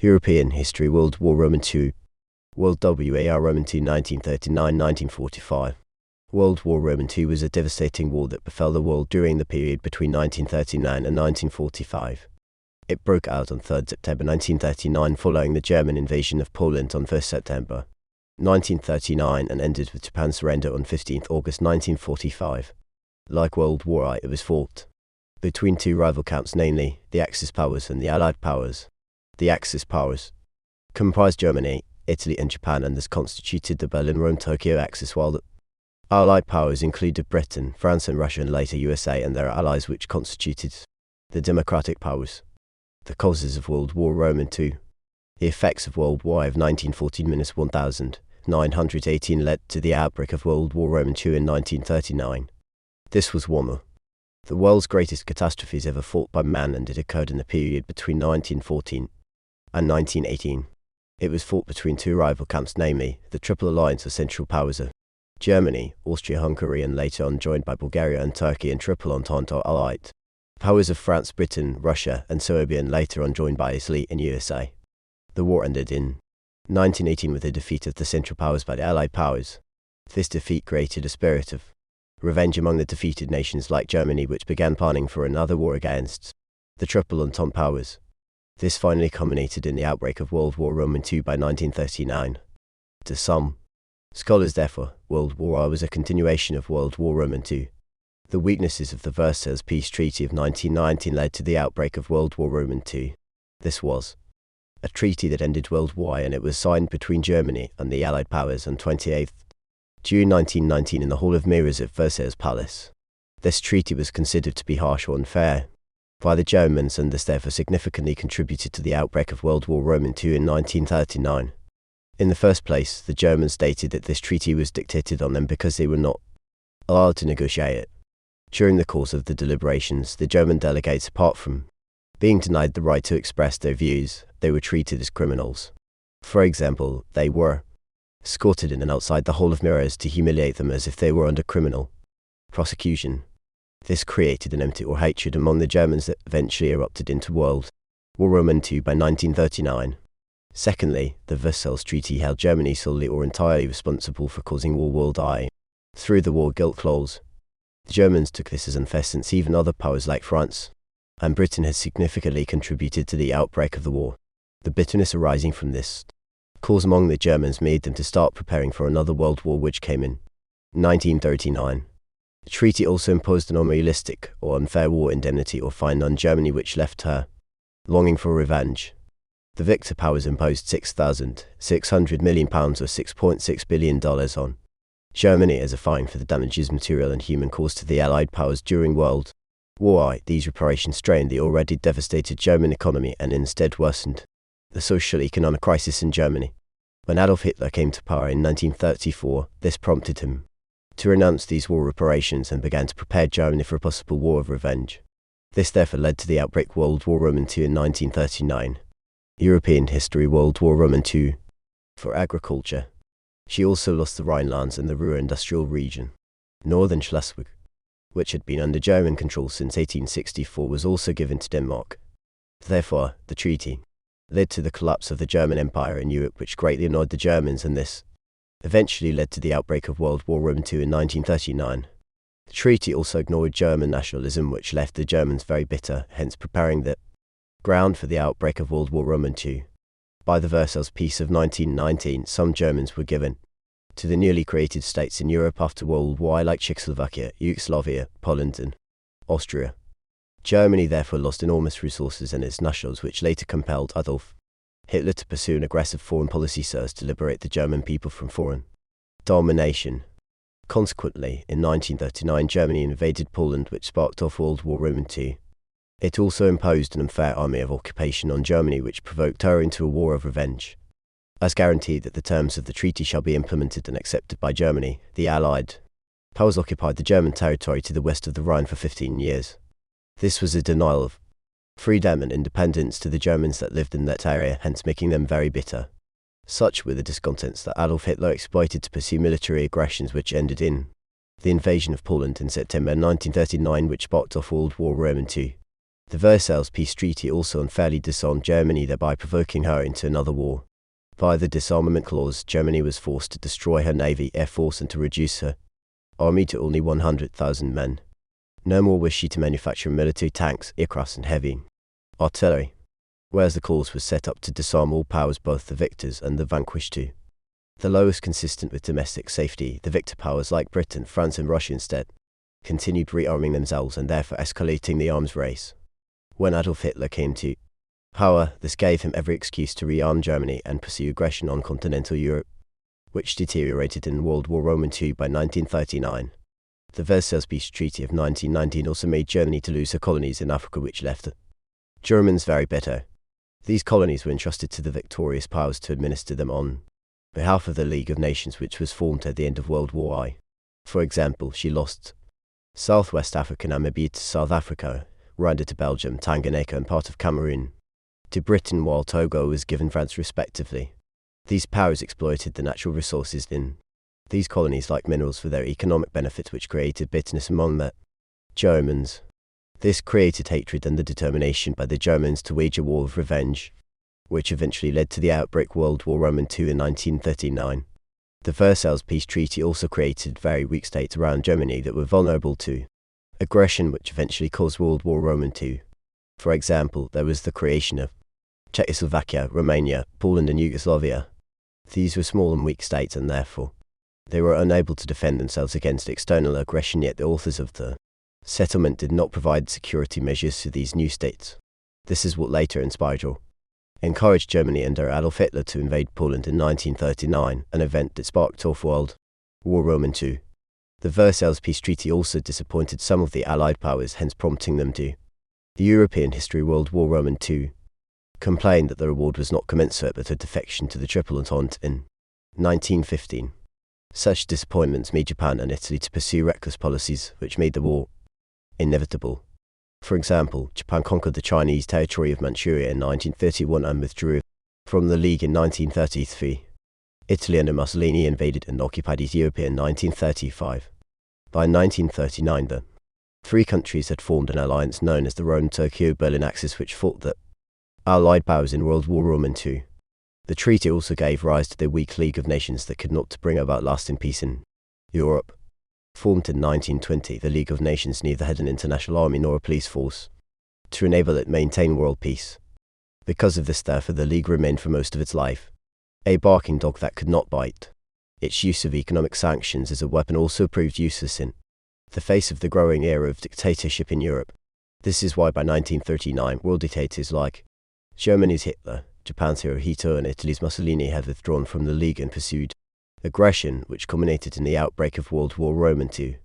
European history: World War Roman II. World War Roman II 1939–1945. World War Roman II was a devastating war that befell the world during the period between 1939 and 1945. It broke out on 3 September 1939 following the German invasion of Poland on 1 September 1939 and ended with Japan's surrender on 15 August 1945. Like World War I, it was fought between two rival camps, namely the Axis powers and the Allied powers. The Axis powers comprised Germany, Italy and Japan, and thus constituted the Berlin-Rome-Tokyo axis, while the Allied powers included Britain, France and Russia, and later USA and their allies, which constituted the Democratic powers. The causes of World War Roman II. The effects of World War I of 1914–1918 led to the outbreak of World War Roman II in 1939. This was one of the world's greatest catastrophes ever fought by man, and it occurred in the period between 1914 and 1918. It was fought between two rival camps, namely the Triple Alliance of Central Powers of Germany, Austria-Hungary and later on joined by Bulgaria and Turkey, and Triple Entente or Allied powers of France, Britain, Russia and Serbia, and later on joined by Italy and USA. The war ended in 1918 with the defeat of the Central Powers by the Allied powers. This defeat created a spirit of revenge among the defeated nations like Germany, which began planning for another war against the Triple Entente powers. This finally culminated in the outbreak of World War Roman II by 1939. To some scholars, therefore, World War I was a continuation of World War Roman II. The weaknesses of the Versailles Peace Treaty of 1919 led to the outbreak of World War Roman II. This was a treaty that ended World War I, and it was signed between Germany and the Allied powers on 28 June 1919 in the Hall of Mirrors at Versailles Palace. This treaty was considered to be harsh or unfair by the Germans, and this therefore significantly contributed to the outbreak of World War Roman II in 1939. In the first place, the Germans stated that this treaty was dictated on them because they were not allowed to negotiate it. During the course of the deliberations, the German delegates, apart from being denied the right to express their views, they were treated as criminals. For example, they were escorted in and outside the Hall of Mirrors to humiliate them as if they were under criminal prosecution. This created an enmity or hatred among the Germans that eventually erupted into World War Roman II by 1939. Secondly, the Versailles Treaty held Germany solely or entirely responsible for causing War World I through the War Guilt Clause. The Germans took this as unfair, since even other powers like France and Britain had significantly contributed to the outbreak of the war. The bitterness arising from this cause among the Germans made them to start preparing for another world war, which came in 1939. The treaty also imposed an unrealistic or unfair war indemnity or fine on Germany, which left her longing for revenge. The victor powers imposed £6,600 million or $6.6 billion on Germany as a fine for the damages, material and human, caused to the Allied powers during World War I. These reparations strained the already devastated German economy and instead worsened the social-economic crisis in Germany. When Adolf Hitler came to power in 1934, this prompted him to renounce these war reparations and began to prepare Germany for a possible war of revenge. This therefore led to the outbreak of World War Roman II in 1939. European history: World War Roman II. For agriculture, she also lost the Rhinelands and the Ruhr industrial region. Northern Schleswig, which had been under German control since 1864, was also given to Denmark. Therefore, the treaty led to the collapse of the German Empire in Europe, which greatly annoyed the Germans, and this eventually led to the outbreak of World War Roman II in 1939. The treaty also ignored German nationalism, which left the Germans very bitter, hence preparing the ground for the outbreak of World War Roman II. By the Versailles Peace of 1919, some Germans were given to the newly created states in Europe after World War I, like Czechoslovakia, Yugoslavia, Poland and Austria. Germany therefore lost enormous resources and its nationals, which later compelled Adolf Hitler to pursue an aggressive foreign policy so as to liberate the German people from foreign domination. Consequently, in 1939, Germany invaded Poland, which sparked off World War Roman II. It also imposed an unfair army of occupation on Germany, which provoked her into a war of revenge. As guaranteed that the terms of the treaty shall be implemented and accepted by Germany, the Allied powers occupied the German territory to the west of the Rhine for 15 years. This was a denial of freedom and independence to the Germans that lived in that area, hence making them very bitter. Such were the discontents that Adolf Hitler exploited to pursue military aggressions, which ended in the invasion of Poland in September 1939, which sparked off World War Roman II. The Versailles Peace Treaty also unfairly disarmed Germany, thereby provoking her into another war. Via the disarmament clause, Germany was forced to destroy her navy, air force, and to reduce her army to only 100,000 men. No more was she to manufacture military tanks, aircraft, and heavy artillery, whereas the clause was set up to disarm all powers, both the victors and the vanquished too. The law was consistent with domestic safety. The victor powers like Britain, France, and Russia instead continued rearming themselves and therefore escalating the arms race. When Adolf Hitler came to power, this gave him every excuse to rearm Germany and pursue aggression on continental Europe, which deteriorated in World War II by 1939. The Versailles Peace Treaty of 1919 also made Germany to lose her colonies in Africa, which left the Germans very bitter. These colonies were entrusted to the victorious powers to administer them on behalf of the League of Nations, which was formed at the end of World War I. For example, she lost Southwest Africa, Namibia to South Africa, Rwanda to Belgium, Tanganyika and part of Cameroon to Britain, while Togo was given France respectively. These powers exploited the natural resources in these colonies like minerals for their economic benefit, which created bitterness among the Germans. This created hatred and the determination by the Germans to wage a war of revenge, which eventually led to the outbreak World War II in 1939. The Versailles Peace Treaty also created very weak states around Germany that were vulnerable to aggression, which eventually caused World War II. For example, there was the creation of Czechoslovakia, Romania, Poland and Yugoslavia. These were small and weak states and therefore they were unable to defend themselves against external aggression, yet the authors of the settlement did not provide security measures to these new states. This is what later inspired or encouraged Germany under Adolf Hitler to invade Poland in 1939, an event that sparked off World War II. The Versailles Peace Treaty also disappointed some of the Allied powers, hence prompting them to the European history World War II complained that the reward was not commensurate with her defection to the Triple Entente in 1915. Such disappointments made Japan and Italy to pursue reckless policies which made the war inevitable. For example, Japan conquered the Chinese territory of Manchuria in 1931 and withdrew from the League in 1933. Italy under Mussolini invaded and occupied Ethiopia in 1935. By 1939, the three countries had formed an alliance known as the Rome-Tokyo-Berlin Axis, which fought the Allied powers in World War II. The treaty also gave rise to the weak League of Nations that could not bring about lasting peace in Europe. Formed in 1920, the League of Nations neither had an international army nor a police force to enable it maintain world peace. Because of this, therefore, the League remained for most of its life a barking dog that could not bite. Its use of economic sanctions as a weapon also proved useless in the face of the growing era of dictatorship in Europe. This is why by 1939, world dictators like Germany's Hitler, Japan's Hirohito and Italy's Mussolini had withdrawn from the League and pursued aggression, which culminated in the outbreak of World War II.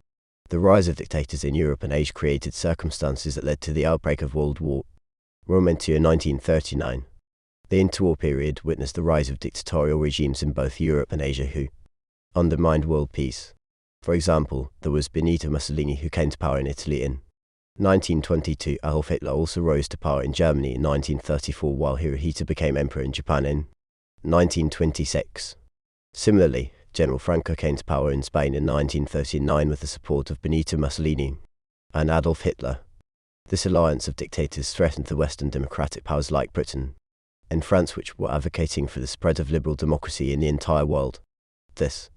The rise of dictators in Europe and Asia created circumstances that led to the outbreak of World War II in 1939. The interwar period witnessed the rise of dictatorial regimes in both Europe and Asia who undermined world peace. For example, there was Benito Mussolini, who came to power in Italy in 1922. Adolf Hitler also rose to power in Germany in 1934, while Hirohito became emperor in Japan in 1926. Similarly, General Franco came to power in Spain in 1939 with the support of Benito Mussolini and Adolf Hitler. This alliance of dictators threatened the Western democratic powers like Britain and France, which were advocating for the spread of liberal democracy in the entire world. This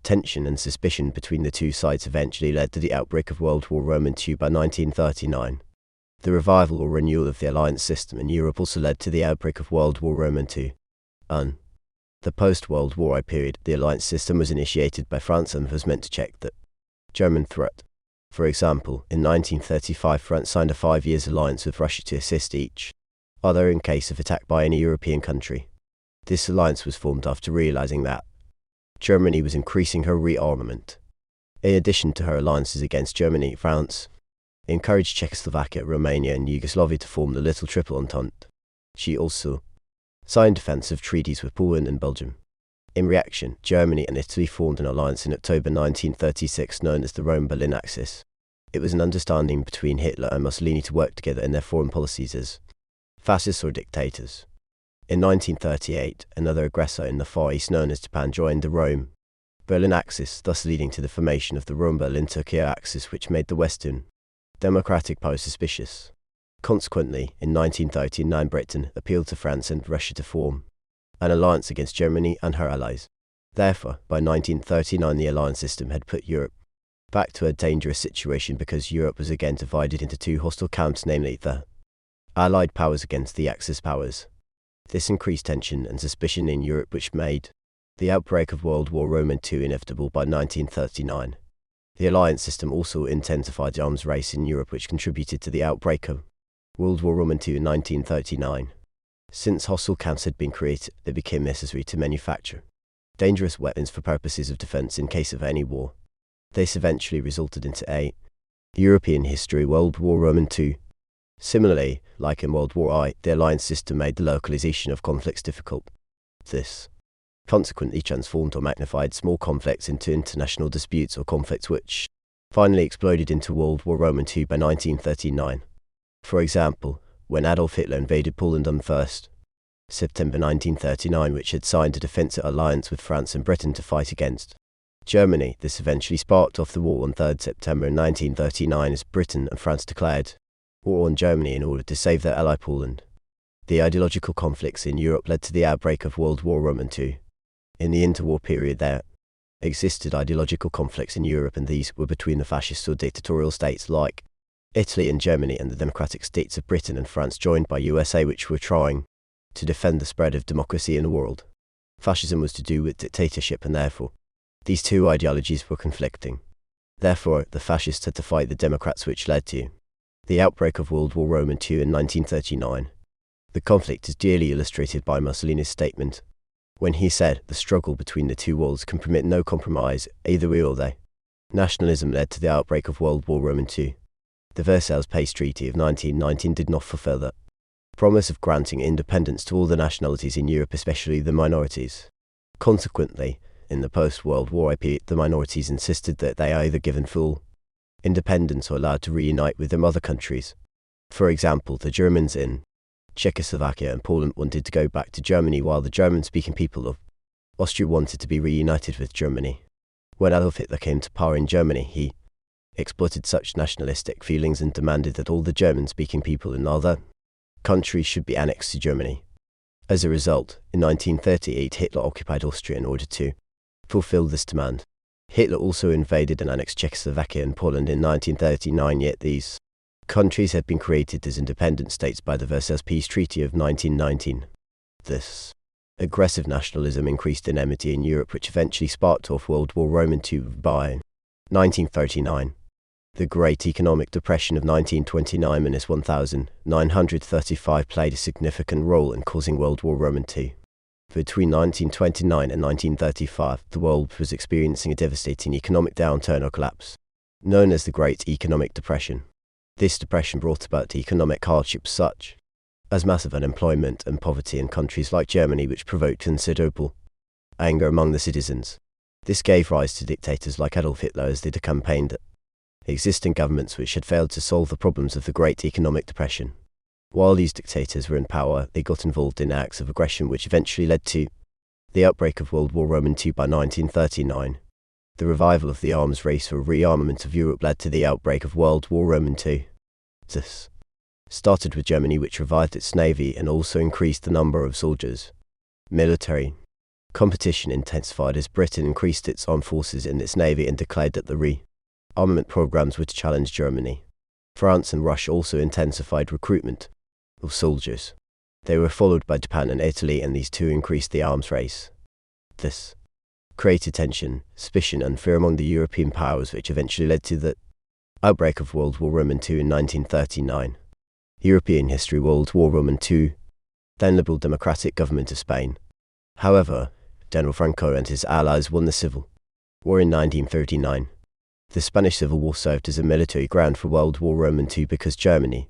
tension and suspicion between the two sides eventually led to the outbreak of World War II by 1939. The revival or renewal of the alliance system in Europe also led to the outbreak of World War II. In the post-World War I period, the alliance system was initiated by France and was meant to check the German threat. For example, in 1935, France signed a 5-year alliance with Russia to assist each other in case of attack by any European country. This alliance was formed after realizing that Germany was increasing her rearmament. In addition to her alliances against Germany, France encouraged Czechoslovakia, Romania and Yugoslavia to form the Little Triple Entente. She also signed defensive treaties with Poland and Belgium. In reaction, Germany and Italy formed an alliance in October 1936 known as the Rome-Berlin Axis. It was an understanding between Hitler and Mussolini to work together in their foreign policies as fascists or dictators. In 1938, another aggressor in the Far East known as Japan joined the Rome-Berlin Axis, thus leading to the formation of the Rome-Berlin-Tokyo Axis, which made the Western democratic powers suspicious. Consequently, in 1939 Britain appealed to France and Russia to form an alliance against Germany and her allies. Therefore, by 1939 the alliance system had put Europe back to a dangerous situation because Europe was again divided into two hostile camps, namely the Allied powers against the Axis powers. This increased tension and suspicion in Europe, which made the outbreak of World War II inevitable by 1939. The alliance system also intensified the arms race in Europe, which contributed to the outbreak of World War II in 1939. Since hostile camps had been created, it became necessary to manufacture dangerous weapons for purposes of defense in case of any war. This eventually resulted into a European history World War II. Similarly, like in World War I, the alliance system made the localization of conflicts difficult. This consequently transformed or magnified small conflicts into international disputes or conflicts, which finally exploded into World War II by 1939. For example, when Adolf Hitler invaded Poland on 1st September 1939, which had signed a defensive alliance with France and Britain to fight against Germany, this eventually sparked off the war on 3rd September 1939 as Britain and France declared war on Germany in order to save their ally Poland. The ideological conflicts in Europe led to the outbreak of World War II. In the interwar period there existed ideological conflicts in Europe, and these were between the fascist or dictatorial states like Italy and Germany and the democratic states of Britain and France, joined by USA, which were trying to defend the spread of democracy in the world. Fascism was to do with dictatorship, and therefore these two ideologies were conflicting. Therefore, the fascists had to fight the Democrats, which led to the outbreak of World War II in 1939. The conflict is dearly illustrated by Mussolini's statement when he said, "The struggle between the two worlds can permit no compromise, either we or they." Nationalism led to the outbreak of World War II. The Versailles Peace Treaty of 1919 did not fulfill the promise of granting independence to all the nationalities in Europe, especially the minorities. Consequently, in the post-World War period, the minorities insisted that they are either given full independence or allowed to reunite with their mother countries. For example, the Germans in Czechoslovakia and Poland wanted to go back to Germany, while the German-speaking people of Austria wanted to be reunited with Germany. When Adolf Hitler came to power in Germany, he exploited such nationalistic feelings and demanded that all the German-speaking people in other countries should be annexed to Germany. As a result, in 1938 Hitler occupied Austria in order to fulfill this demand. Hitler also invaded and annexed Czechoslovakia and Poland in 1939, yet these countries had been created as independent states by the Versailles Peace Treaty of 1919. This aggressive nationalism increased in enmity in Europe, which eventually sparked off World War II by 1939. The Great Economic Depression of 1929–1935 played a significant role in causing World War II. Between 1929 and 1935, the world was experiencing a devastating economic downturn or collapse, known as the Great Economic Depression. This depression brought about economic hardships such as massive unemployment and poverty in countries like Germany, which provoked considerable anger among the citizens. This gave rise to dictators like Adolf Hitler, as they campaigned at existing governments which had failed to solve the problems of the Great Economic Depression. While these dictators were in power, they got involved in acts of aggression which eventually led to the outbreak of World War II by 1939. The revival of the arms race or rearmament of Europe led to the outbreak of World War II. This started with Germany, which revived its navy and also increased the number of soldiers. Military competition intensified as Britain increased its armed forces in its navy and declared that the rearmament programs were to challenge Germany. France and Russia also intensified recruitment of soldiers. They were followed by Japan and Italy, and these two increased the arms race. This created tension, suspicion and fear among the European powers, which eventually led to the outbreak of World War II in 1939. European history World War II, then Liberal Democratic government of Spain. However, General Franco and his allies won the Civil War in 1939. The Spanish Civil War served as a military ground for World War II because Germany,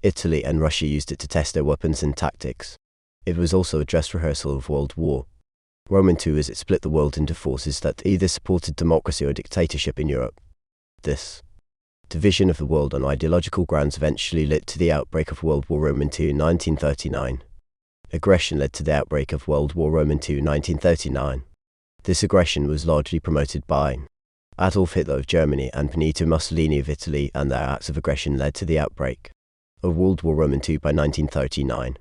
Italy and Russia used it to test their weapons and tactics. It was also a dress rehearsal of World War II, as it split the world into forces that either supported democracy or dictatorship in Europe. This division of the world on ideological grounds eventually led to the outbreak of World War II in 1939. Aggression led to the outbreak of World War II in 1939. This aggression was largely promoted by Adolf Hitler of Germany and Benito Mussolini of Italy, and their acts of aggression led to the outbreak of World War II by 1939.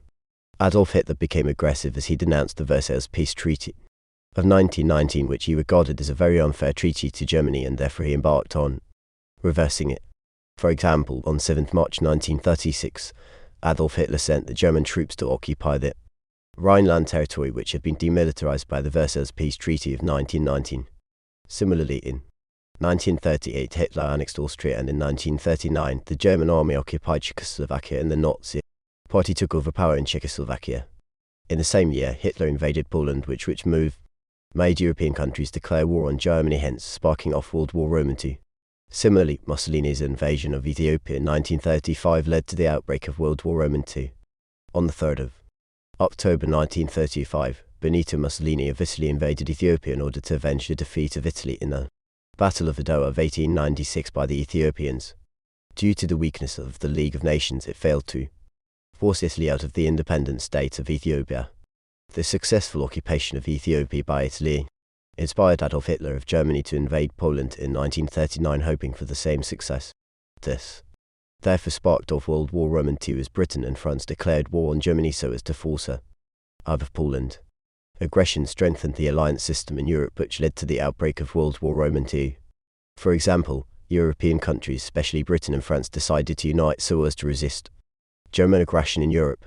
Adolf Hitler became aggressive as he denounced the Versailles Peace Treaty of 1919, which he regarded as a very unfair treaty to Germany, and therefore he embarked on reversing it. For example, on 7th March 1936, Adolf Hitler sent the German troops to occupy the Rhineland territory, which had been demilitarized by the Versailles Peace Treaty of 1919. Similarly, in 1938, Hitler annexed Austria, and in 1939, the German army occupied Czechoslovakia and the Nazi Party took over power in Czechoslovakia. In the same year, Hitler invaded Poland, which move made European countries declare war on Germany, hence sparking off World War II. Similarly, Mussolini's invasion of Ethiopia in 1935 led to the outbreak of World War II. On the 3rd of October 1935, Benito Mussolini of Italy invaded Ethiopia in order to avenge the defeat of Italy in the Battle of Adwa of 1896 by the Ethiopians. Due to the weakness of the League of Nations, it failed to force Italy out of the independent state of Ethiopia. The successful occupation of Ethiopia by Italy inspired Adolf Hitler of Germany to invade Poland in 1939, hoping for the same success. This therefore sparked off World War II as Britain and France declared war on Germany so as to force her out of Poland. Aggression strengthened the alliance system in Europe, which led to the outbreak of World War II. For example, European countries, especially Britain and France, decided to unite so as to resist German aggression in Europe.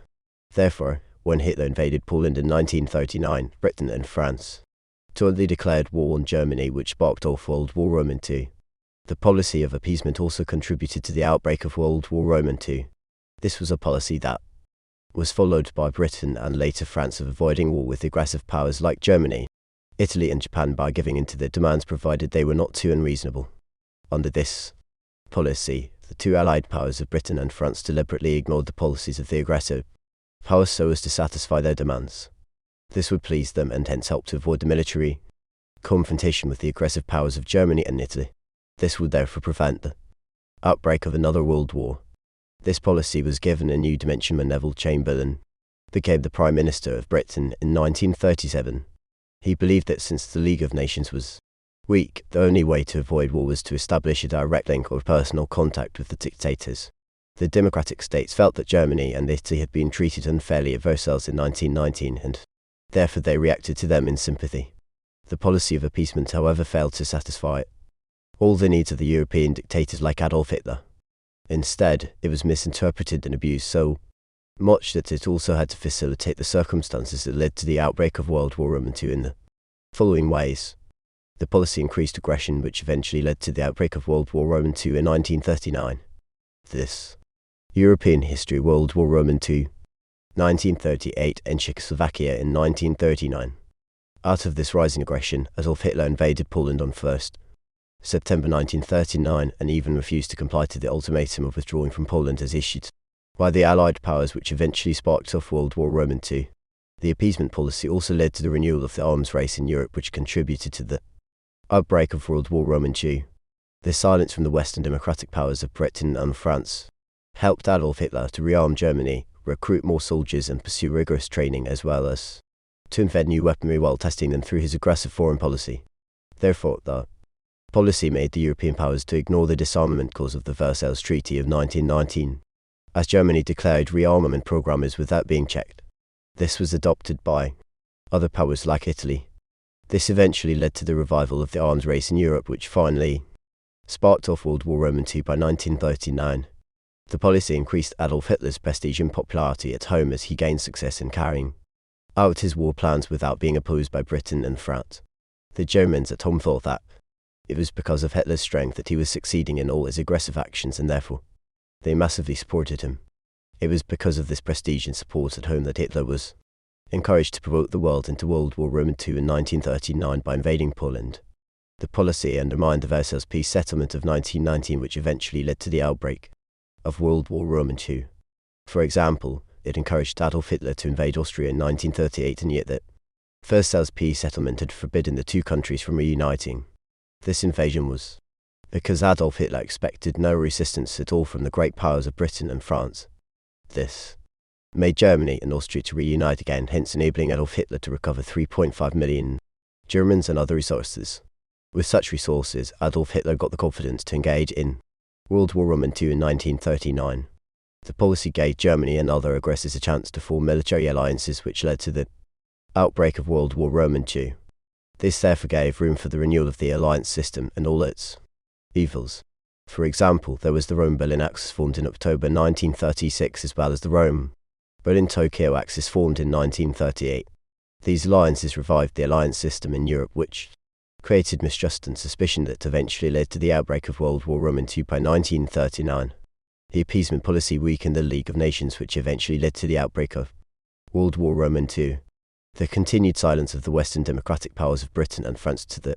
Therefore, when Hitler invaded Poland in 1939, Britain and France jointly declared war on Germany, which sparked off World War II. The policy of appeasement also contributed to the outbreak of World War II. This was a policy that was followed by Britain and later France of avoiding war with aggressive powers like Germany, Italy and Japan by giving in to their demands provided they were not too unreasonable. Under this policy, the two allied powers of Britain and France deliberately ignored the policies of the aggressive powers so as to satisfy their demands. This would please them and hence help to avoid the military confrontation with the aggressive powers of Germany and Italy. This would therefore prevent the outbreak of another world war. This policy was given a new dimension when Neville Chamberlain became the Prime Minister of Britain in 1937. He believed that since the League of Nations was weak, the only way to avoid war was to establish a direct link or personal contact with the dictators. The democratic states felt that Germany and Italy had been treated unfairly at Versailles in 1919, and therefore they reacted to them in sympathy. The policy of appeasement, however, failed to satisfy all the needs of the European dictators like Adolf Hitler. Instead, it was misinterpreted and abused so much that it also had to facilitate the circumstances that led to the outbreak of World War II in the following ways. The policy increased aggression, which eventually led to the outbreak of World War II in 1939. This European history, World War II, 1938, and Czechoslovakia in 1939. Out of this rising aggression, Adolf Hitler invaded Poland on 1st September 1939 and even refused to comply to the ultimatum of withdrawing from Poland as issued by the Allied powers, which eventually sparked off World War II. The appeasement policy also led to the renewal of the arms race in Europe, which contributed to the outbreak of World War II. The silence from the Western democratic powers of Britain and France helped Adolf Hitler to rearm Germany, recruit more soldiers and pursue rigorous training, as well as to invent new weaponry while testing them through his aggressive foreign policy. Therefore, the policy made the European powers to ignore the disarmament clause of the Versailles Treaty of 1919, as Germany declared rearmament programmes without being checked. This was adopted by other powers like Italy. This eventually led to the revival of the arms race in Europe, which finally sparked off World War II by 1939. The policy increased Adolf Hitler's prestige and popularity at home as he gained success in carrying out his war plans without being opposed by Britain and France. The Germans at home thought that it was because of Hitler's strength that he was succeeding in all his aggressive actions, and therefore they massively supported him. It was because of this prestige and support at home that Hitler was encouraged to provoke the world into World War II in 1939 by invading Poland. The policy undermined the Versailles Peace Settlement of 1919, which eventually led to the outbreak of World War II. For example, it encouraged Adolf Hitler to invade Austria in 1938, and yet that Versailles Peace Settlement had forbidden the two countries from reuniting. This invasion was because Adolf Hitler expected no resistance at all from the great powers of Britain and France. This made Germany and Austria to reunite again, hence enabling Adolf Hitler to recover 3.5 million Germans and other resources. With such resources, Adolf Hitler got the confidence to engage in World War II in 1939. The policy gave Germany and other aggressors a chance to form military alliances, which led to the outbreak of World War II. This therefore gave room for the renewal of the alliance system and all its evils. For example, there was the Rome-Berlin Axis formed in October 1936, as well as the Rome-Berlin-Tokyo Axis formed in 1938. These alliances revived the alliance system in Europe, which created mistrust and suspicion that eventually led to the outbreak of World War II by 1939. The appeasement policy weakened the League of Nations, which eventually led to the outbreak of World War II. The continued silence of the Western democratic powers of Britain and France to the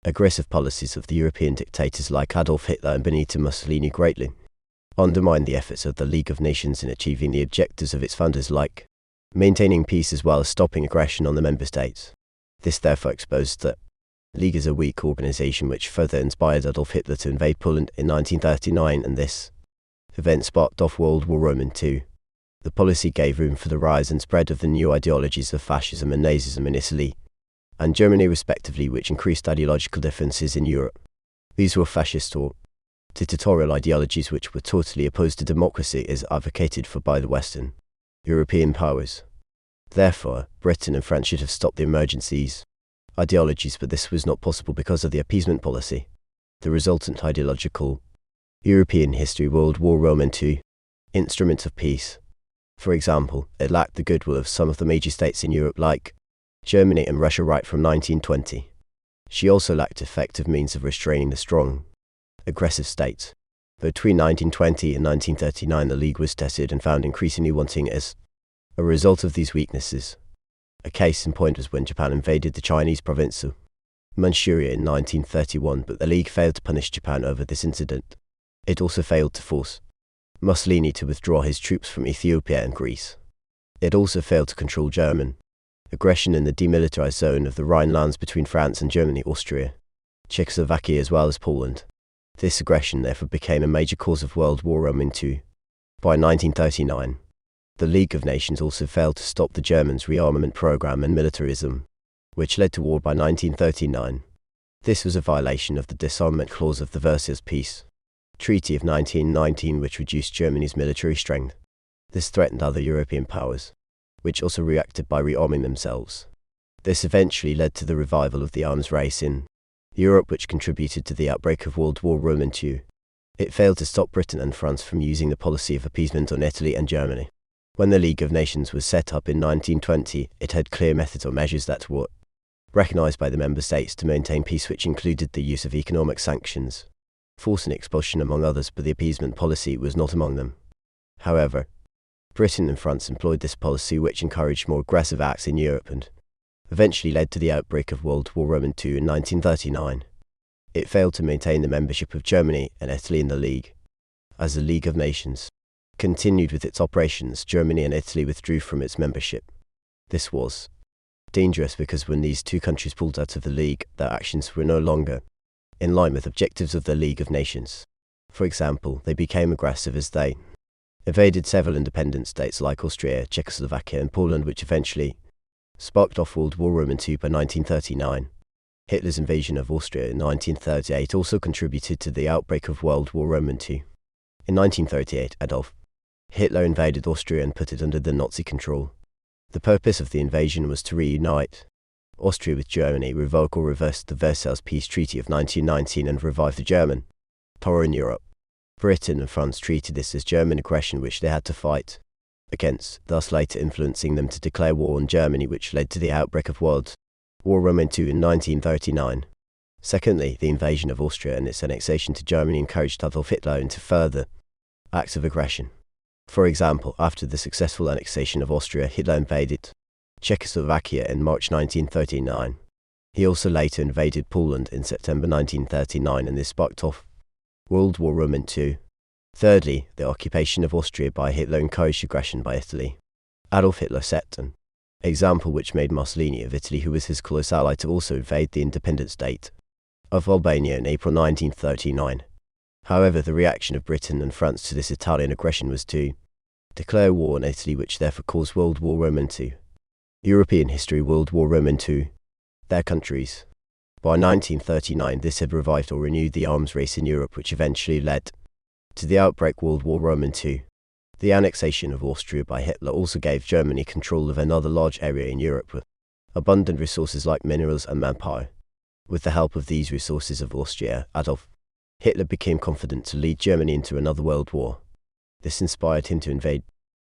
aggressive policies of the European dictators like Adolf Hitler and Benito Mussolini greatly undermined the efforts of the League of Nations in achieving the objectives of its founders, like maintaining peace as well as stopping aggression on the member states. This therefore exposed the League as a weak organization, which further inspired Adolf Hitler to invade Poland in 1939, and this event sparked off World War II. The policy gave room for the rise and spread of the new ideologies of fascism and Nazism in Italy and Germany respectively, which increased ideological differences in Europe. These were fascist or dictatorial ideologies which were totally opposed to democracy as advocated for by the Western European powers. Therefore, Britain and France should have stopped the emergencies ideologies, but this was not possible because of the appeasement policy. The resultant ideological European history, World War II, instruments of peace. For example, it lacked the goodwill of some of the major states in Europe like Germany and Russia right from 1920. She also lacked effective means of restraining the strong, aggressive states. Between 1920 and 1939 the League was tested and found increasingly wanting as a result of these weaknesses. A case in point was when Japan invaded the Chinese province of Manchuria in 1931, but the League failed to punish Japan over this incident. It also failed to force Mussolini to withdraw his troops from Ethiopia and Greece. It also failed to control German aggression in the demilitarized zone of the Rhinelands between France and Germany, Austria, Czechoslovakia as well as Poland. This aggression therefore became a major cause of World War II. By 1939, the League of Nations also failed to stop the Germans' rearmament program and militarism, which led to war by 1939. This was a violation of the disarmament clause of the Versailles Peace Treaty of 1919, which reduced Germany's military strength. This threatened other European powers, which also reacted by rearming themselves. This eventually led to the revival of the arms race in Europe, which contributed to the outbreak of World War II. It failed to stop Britain and France from using the policy of appeasement on Italy and Germany. When the League of Nations was set up in 1920, it had clear methods or measures that were recognized by the member states to maintain peace, which included the use of economic sanctions, force and expulsion among others, but the appeasement policy was not among them. However, Britain and France employed this policy, which encouraged more aggressive acts in Europe and eventually led to the outbreak of World War II in 1939. It failed to maintain the membership of Germany and Italy in the League. As the League of Nations continued with its operations, Germany and Italy withdrew from its membership. This was dangerous because when these two countries pulled out of the League, their actions were no longer in line with objectives of the League of Nations. For example, they became aggressive as they invaded several independent states like Austria, Czechoslovakia and Poland, which eventually sparked off World War II by 1939. Hitler's invasion of Austria in 1938 also contributed to the outbreak of World War II. In 1938, Adolf Hitler invaded Austria and put it under the Nazi control. The purpose of the invasion was to reunite Austria with Germany, revoke or reverse the Versailles Peace Treaty of 1919 and revive the German power in Europe. Britain and France treated this as German aggression which they had to fight against, thus later influencing them to declare war on Germany, which led to the outbreak of World War II in 1939. Secondly, the invasion of Austria and its annexation to Germany encouraged Adolf Hitler into further acts of aggression. For example, after the successful annexation of Austria, Hitler invaded Czechoslovakia in March 1939. He also later invaded Poland in September 1939, and this sparked off World War II. Thirdly, the occupation of Austria by Hitler encouraged aggression by Italy. Adolf Hitler set an example which made Mussolini of Italy, who was his close ally, to also invade the independent state of Albania in April 1939. However, the reaction of Britain and France to this Italian aggression was to declare war on Italy, which therefore caused World War II. European history, World War II. Their countries. By 1939, this had revived or renewed the arms race in Europe, which eventually led to the outbreak World War II. The annexation of Austria by Hitler also gave Germany control of another large area in Europe with abundant resources like minerals and manpower. With the help of these resources of Austria, Adolf Hitler became confident to lead Germany into another world war. This inspired him to invade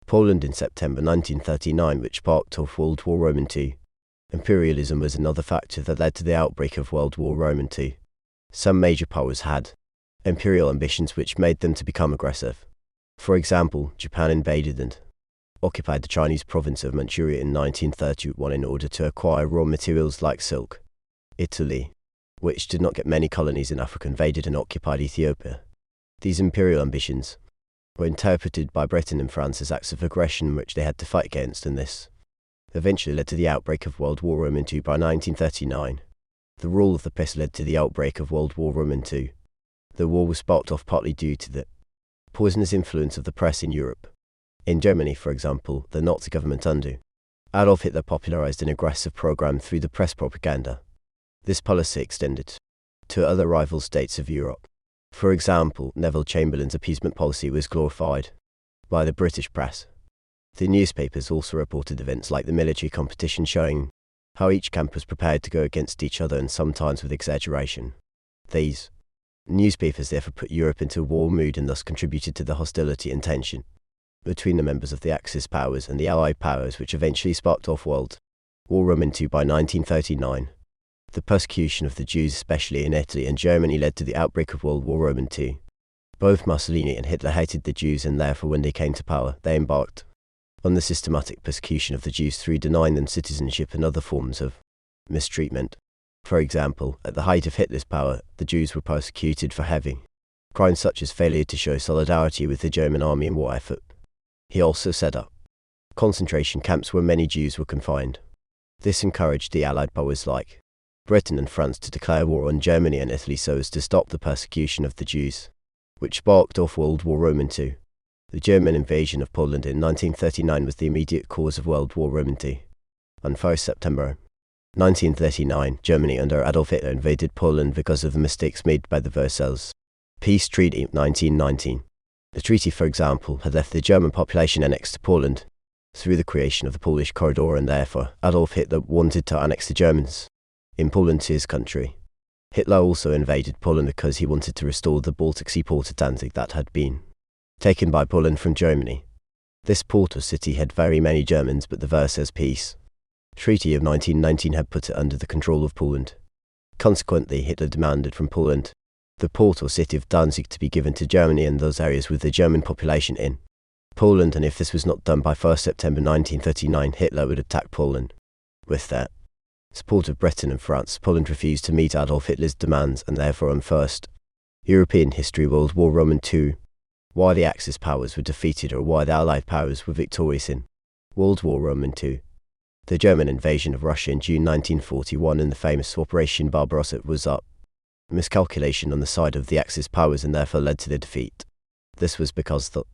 Poland in September 1939, which sparked off World War II. Imperialism was another factor that led to the outbreak of World War II. Some major powers had imperial ambitions which made them to become aggressive. For example, Japan invaded and occupied the Chinese province of Manchuria in 1931 in order to acquire raw materials like silk. Italy, which did not get many colonies in Africa, invaded and occupied Ethiopia. These imperial ambitions were interpreted by Britain and France as acts of aggression which they had to fight against, and this eventually led to the outbreak of World War II by 1939. The rule of the press led to the outbreak of World War II. The war was sparked off partly due to the poisonous influence of the press in Europe. In Germany, for example, the Nazi government under Adolf Hitler popularized an aggressive program through the press propaganda. This policy extended to other rival states of Europe. For example, Neville Chamberlain's appeasement policy was glorified by the British press. The newspapers also reported events like the military competition, showing how each camp was prepared to go against each other, and sometimes with exaggeration. These newspapers therefore put Europe into a war mood and thus contributed to the hostility and tension between the members of the Axis powers and the Allied powers, which eventually sparked off World War II by 1939. The persecution of the Jews, especially in Italy and Germany, led to the outbreak of World War II. Both Mussolini and Hitler hated the Jews, and therefore when they came to power, they embarked on the systematic persecution of the Jews through denying them citizenship and other forms of mistreatment. For example, at the height of Hitler's power, the Jews were persecuted for heavy crimes such as failure to show solidarity with the German army in war effort. He also set up concentration camps where many Jews were confined. This encouraged the Allied powers like Britain and France to declare war on Germany and Italy so as to stop the persecution of the Jews, which sparked off World War II. The German invasion of Poland in 1939 was the immediate cause of World War II. On 1 September 1939, Germany under Adolf Hitler invaded Poland because of the mistakes made by the Versailles Peace Treaty of 1919. The treaty, for example, had left the German population annexed to Poland through the creation of the Polish Corridor, and therefore Adolf Hitler wanted to annex the Germans in Poland to his country. Hitler also invaded Poland because he wanted to restore the Baltic Sea port of Danzig that had been taken by Poland from Germany. This port or city had very many Germans, but the Versailles Peace Treaty of 1919 had put it under the control of Poland. Consequently, Hitler demanded from Poland the port or city of Danzig to be given to Germany and those areas with the German population in Poland, and if this was not done by 1 September 1939, Hitler would attack Poland. With that support of Britain and France, Poland refused to meet Adolf Hitler's demands, and therefore on First European history World War II, why the Axis powers were defeated or why the Allied powers were victorious in World War II. The German invasion of Russia in June 1941 and the famous Operation Barbarossa was a miscalculation on the side of the Axis powers and therefore led to their defeat. This was because the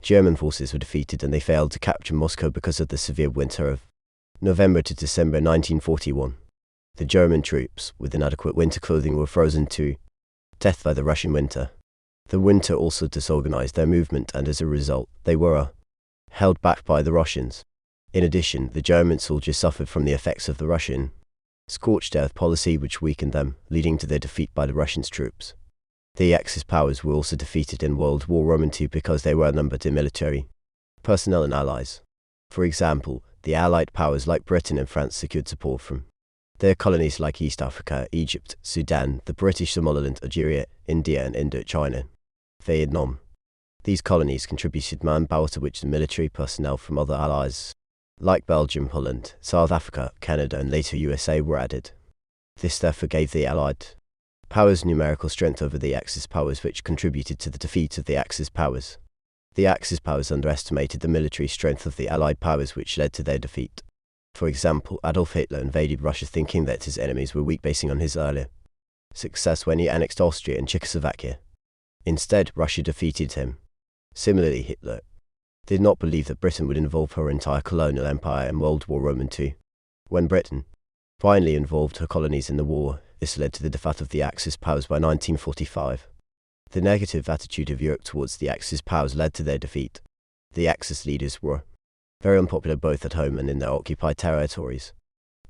German forces were defeated and they failed to capture Moscow because of the severe winter of November to December 1941. The German troops, with inadequate winter clothing, were frozen to death by the Russian winter. The winter also disorganized their movement, and as a result, they were held back by the Russians. In addition, the German soldiers suffered from the effects of the Russian scorched earth policy, which weakened them, leading to their defeat by the Russian troops. The Axis powers were also defeated in World War II because they were outnumbered in military personnel and allies. For example, the Allied powers like Britain and France secured support from their colonies like East Africa, Egypt, Sudan, the British Somaliland, Algeria, India and Indochina, Vietnam. These colonies contributed manpower to which the military personnel from other allies like Belgium, Holland, South Africa, Canada and later USA were added. This therefore gave the Allied powers numerical strength over the Axis powers, which contributed to the defeat of the Axis powers. The Axis powers underestimated the military strength of the Allied powers, which led to their defeat. For example, Adolf Hitler invaded Russia thinking that his enemies were weak, basing on his earlier success when he annexed Austria and Czechoslovakia. Instead, Russia defeated him. Similarly, Hitler did not believe that Britain would involve her entire colonial empire in World War II. When Britain finally involved her colonies in the war, this led to the defeat of the Axis powers by 1945. The negative attitude of Europe towards the Axis powers led to their defeat. The Axis leaders were very unpopular both at home and in their occupied territories.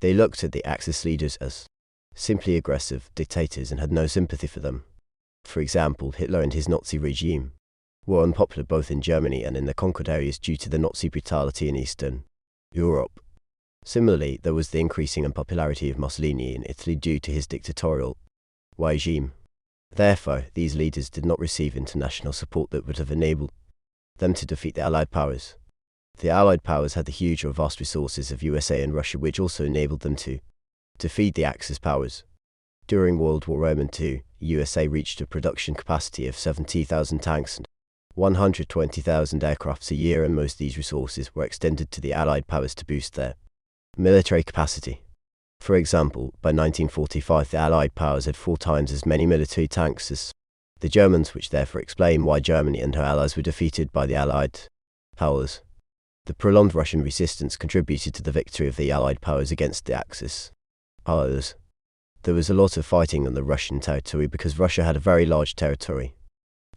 They looked at the Axis leaders as simply aggressive dictators and had no sympathy for them. For example, Hitler and his Nazi regime were unpopular both in Germany and in the conquered areas due to the Nazi brutality in Eastern Europe. Similarly, there was the increasing unpopularity of Mussolini in Italy due to his dictatorial regime. Therefore, these leaders did not receive international support that would have enabled them to defeat the Allied powers. The Allied powers had the huge or vast resources of USA and Russia, which also enabled them to defeat the Axis powers. During World War I and II, USA reached a production capacity of 70,000 tanks and 120,000 aircrafts a year, and most of these resources were extended to the Allied powers to boost their military capacity. For example, by 1945 the Allied powers had 4 times as many military tanks as the Germans, which therefore explain why Germany and her allies were defeated by the Allied powers. The prolonged Russian resistance contributed to the victory of the Allied powers against the Axis powers. There was a lot of fighting on the Russian territory because Russia had a very large territory.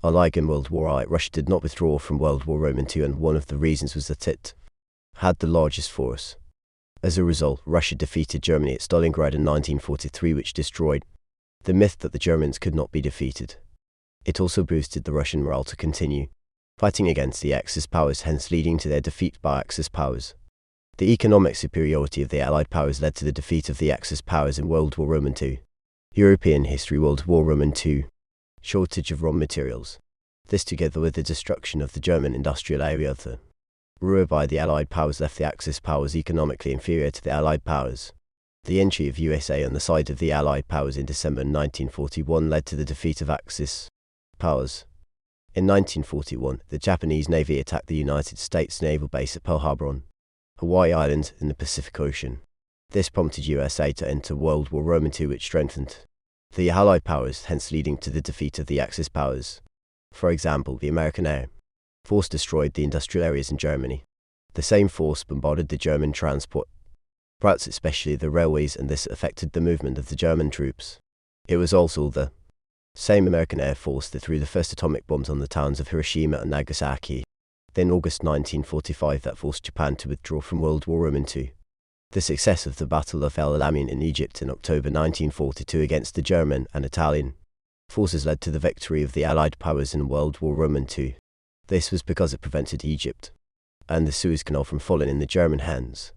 Unlike in World War I, Russia did not withdraw from World War I and II, and one of the reasons was that it had the largest force. As a result, Russia defeated Germany at Stalingrad in 1943, which destroyed the myth that the Germans could not be defeated. It also boosted the Russian morale to continue fighting against the Axis powers, hence leading to their defeat by Axis powers. The economic superiority of the Allied powers led to the defeat of the Axis powers in World War I and II. European history. World War I and II. Shortage of raw materials. This, together with the destruction of the German industrial area of the Ruhr by the Allied powers, left the Axis powers economically inferior to the Allied powers. The entry of USA on the side of the Allied powers in December 1941 led to the defeat of Axis powers. In 1941, the Japanese Navy attacked the United States naval base at Pearl Harbor on Hawaii Island in the Pacific Ocean. This prompted USA to enter World War I and II, which strengthened the Allied powers, hence leading to the defeat of the Axis powers. For example, the American Air Force destroyed the industrial areas in Germany. The same force bombarded the German transport routes, especially the railways, and this affected the movement of the German troops. It was also the same American Air Force that threw the first atomic bombs on the towns of Hiroshima and Nagasaki. Then August 1945 that forced Japan to withdraw from World War I and II. The success of the Battle of El Alamein in Egypt in October 1942 against the German and Italian forces led to the victory of the Allied powers in World War I and II. This was because it prevented Egypt and the Suez Canal from falling in the German hands.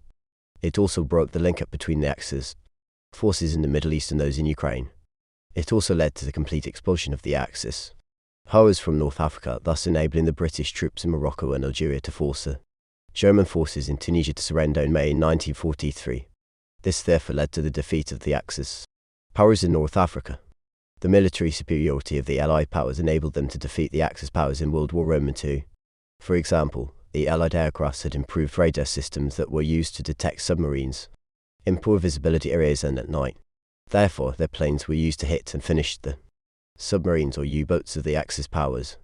It also broke the link-up between the Axis forces in the Middle East and those in Ukraine. It also led to the complete expulsion of the Axis powers from North Africa, thus enabling the British troops in Morocco and Algeria to force the German forces in Tunisia to surrender in May 1943. This therefore led to the defeat of the Axis powers in North Africa. The military superiority of the Allied powers enabled them to defeat the Axis powers in World War I and II. For example, the Allied aircraft had improved radar systems that were used to detect submarines in poor visibility areas and at night. Therefore, their planes were used to hit and finish the submarines or U-boats of the Axis powers.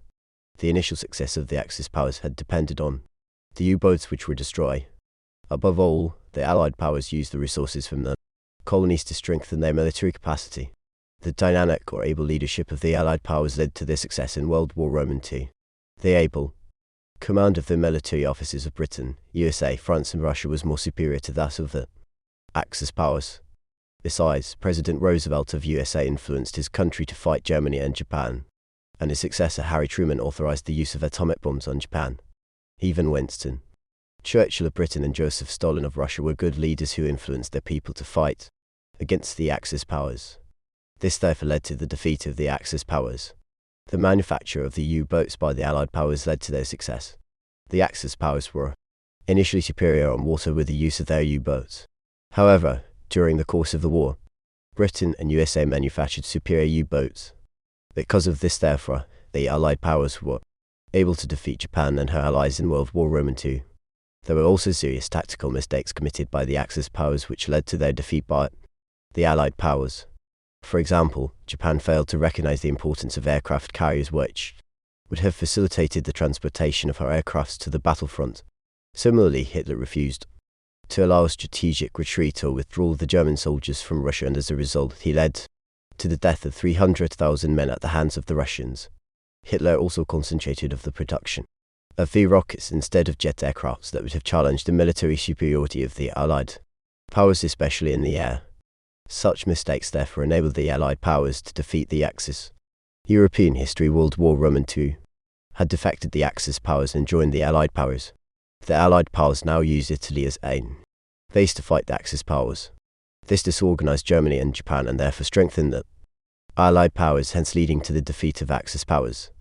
The initial success of the Axis powers had depended on the U-boats which were destroyed. Above all, the Allied powers used the resources from the colonies to strengthen their military capacity. The dynamic or able leadership of the Allied powers led to their success in World War I and II. The able command of the military officers of Britain, USA, France and Russia was more superior to that of the Axis powers. Besides, President Roosevelt of USA influenced his country to fight Germany and Japan, and his successor Harry Truman authorized the use of atomic bombs on Japan. Even Winston Churchill of Britain and Joseph Stalin of Russia were good leaders who influenced their people to fight against the Axis powers. This therefore led to the defeat of the Axis powers. The manufacture of the U-boats by the Allied powers led to their success. The Axis powers were initially superior on water with the use of their U-boats. However, during the course of the war, Britain and USA manufactured superior U-boats. Because of this, therefore, the Allied powers were able to defeat Japan and her allies in World War I and II. There were also serious tactical mistakes committed by the Axis powers which led to their defeat by the Allied powers. For example, Japan failed to recognize the importance of aircraft carriers, which would have facilitated the transportation of her aircrafts to the battlefront. Similarly, Hitler refused to allow a strategic retreat or withdrawal of the German soldiers from Russia, and as a result, he led to the death of 300,000 men at the hands of the Russians. Hitler also concentrated of the production of V rockets instead of jet aircrafts that would have challenged the military superiority of the Allied powers, especially in the air. Such mistakes therefore enabled the Allied powers to defeat the Axis. European history. World War II had defected the Axis powers and joined the Allied powers. The Allied powers now used Italy as a base to fight the Axis powers. This disorganized Germany and Japan and therefore strengthened the Allied powers, hence leading to the defeat of Axis powers.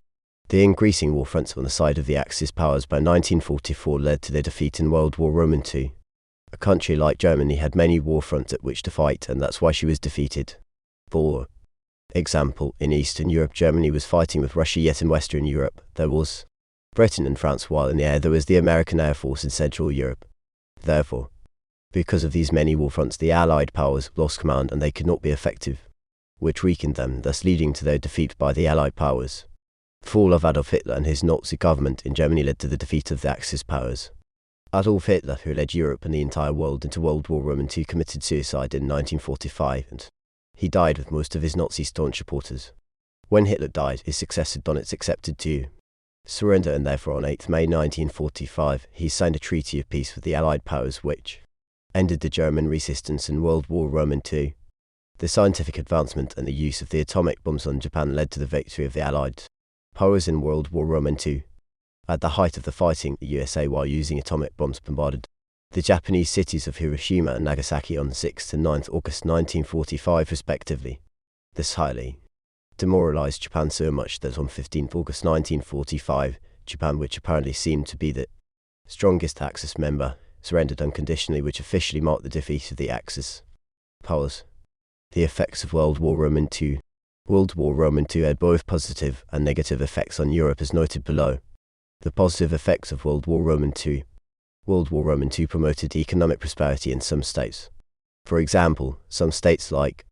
The increasing war fronts on the side of the Axis powers by 1944 led to their defeat in World War II. A country like Germany had many war fronts at which to fight, and that's why she was defeated. For example, in Eastern Europe, Germany was fighting with Russia, yet in Western Europe, there was Britain and France, while in the air there was the American Air Force in Central Europe. Therefore, because of these many war fronts, the Allied powers lost command and they could not be effective, which weakened them, thus leading to their defeat by the Allied powers. The fall of Adolf Hitler and his Nazi government in Germany led to the defeat of the Axis powers. Adolf Hitler, who led Europe and the entire world into World War II, committed suicide in 1945, and he died with most of his Nazi staunch supporters. When Hitler died, his successor Donitz accepted to surrender, and therefore on 8 May 1945 he signed a treaty of peace with the Allied powers which ended the German resistance in World War II. The scientific advancement and the use of the atomic bombs on Japan led to the victory of the Allied powers in World War II. At the height of the fighting, the USA, while using atomic bombs, bombarded the Japanese cities of Hiroshima and Nagasaki on 6 and 9 August 1945 respectively. This highly demoralized Japan so much that on 15 August 1945, Japan, which apparently seemed to be the strongest Axis member, surrendered unconditionally, which officially marked the defeat of the Axis powers. The effects of World War II. World War II had both positive and negative effects on Europe as noted below. The positive effects of World War II. World War II promoted economic prosperity in some states. For example, some states like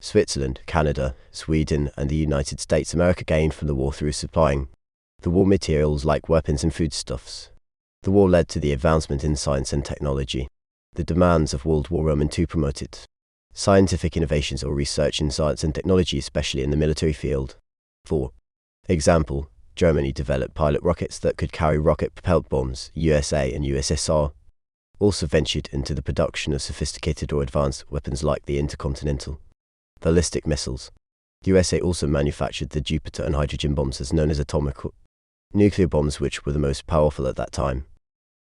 Switzerland, Canada, Sweden, and the United States America gained from the war through supplying the war materials like weapons and foodstuffs. The war led to the advancement in science and technology. The demands of World War II promoted scientific innovations or research in science and technology, especially in the military field. For example, Germany developed pilot rockets that could carry rocket-propelled bombs. USA and USSR also ventured into the production of sophisticated or advanced weapons like the intercontinental ballistic missiles. The USA also manufactured the Jupiter and hydrogen bombs, as known as atomic nuclear bombs, which were the most powerful at that time.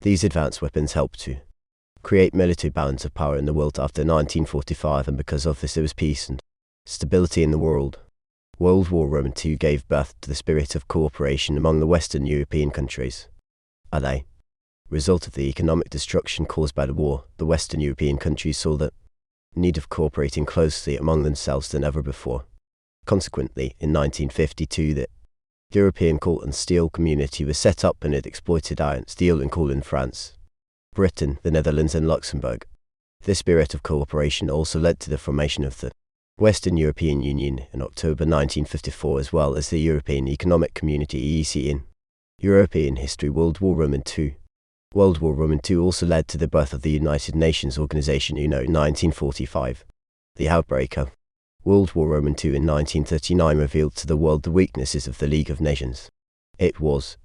These advanced weapons helped to create military balance of power in the world after 1945, and because of this there was peace and stability in the world. World War II gave birth to the spirit of cooperation among the Western European countries. As a result of the economic destruction caused by the war, the Western European countries saw the need of cooperating closely among themselves than ever before. Consequently, in 1952 the European Coal and Steel Community was set up, and it exploited iron, steel and coal in France, Britain, the Netherlands and Luxembourg. This spirit of cooperation also led to the formation of the Western European Union in October 1954, as well as the European Economic Community (EEC) in European history. World War II. World War II also led to the birth of the United Nations Organization (UNO) in 1945. The outbreak of World War II in 1939 revealed to the world the weaknesses of the League of Nations. It was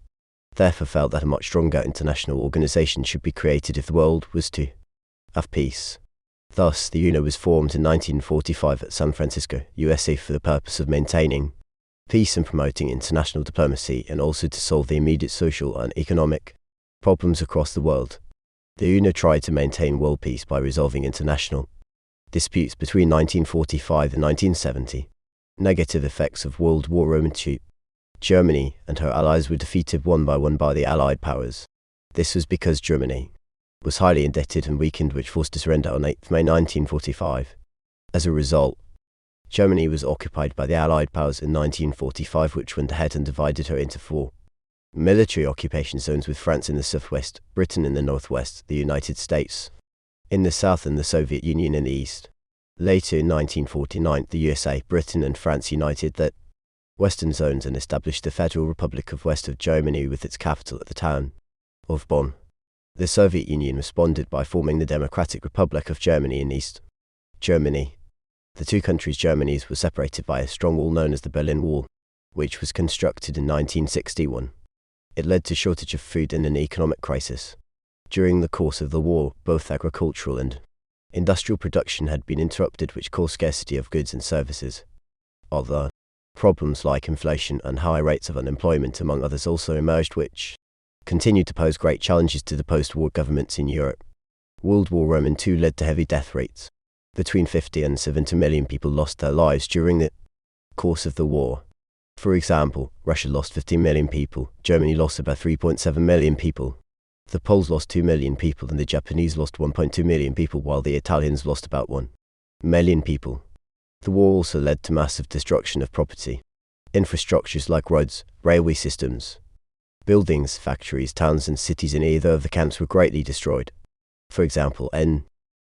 therefore felt that a much stronger international organization should be created if the world was to have peace. Thus, the UNO was formed in 1945 at San Francisco, USA, for the purpose of maintaining peace and promoting international diplomacy, and also to solve the immediate social and economic problems across the world. The UNO tried to maintain world peace by resolving international disputes between 1945 and 1970. Negative effects of World War II. Germany and her allies were defeated one by the Allied powers. This was because Germany was highly indebted and weakened, which forced her to surrender on 8 May 1945. As a result, Germany was occupied by the Allied powers in 1945, which went ahead and divided her into 4 military occupation zones, with France in the southwest, Britain in the northwest, the United States in the south, and the Soviet Union in the east. Later in 1949, the USA, Britain and France united the western zones and established the Federal Republic of West of Germany with its capital at the town of Bonn. The Soviet Union responded by forming the Democratic Republic of Germany in East Germany. The two countries' Germanys were separated by a strong wall known as the Berlin Wall, which was constructed in 1961. It led to shortage of food and an economic crisis. During the course of the war, both agricultural and industrial production had been interrupted, which caused scarcity of goods and services. Other problems like inflation and high rates of unemployment, among others, also emerged, which continued to pose great challenges to the post-war governments in Europe. World War II led to heavy death rates. Between 50 and 70 million people lost their lives during the course of the war. For example, Russia lost 15 million people, Germany lost about 3.7 million people, the Poles lost 2 million people, and the Japanese lost 1.2 million people, while the Italians lost about 1 million people. The war also led to massive destruction of property. Infrastructures like roads, railway systems, buildings, factories, towns and cities in either of the camps were greatly destroyed. For example, in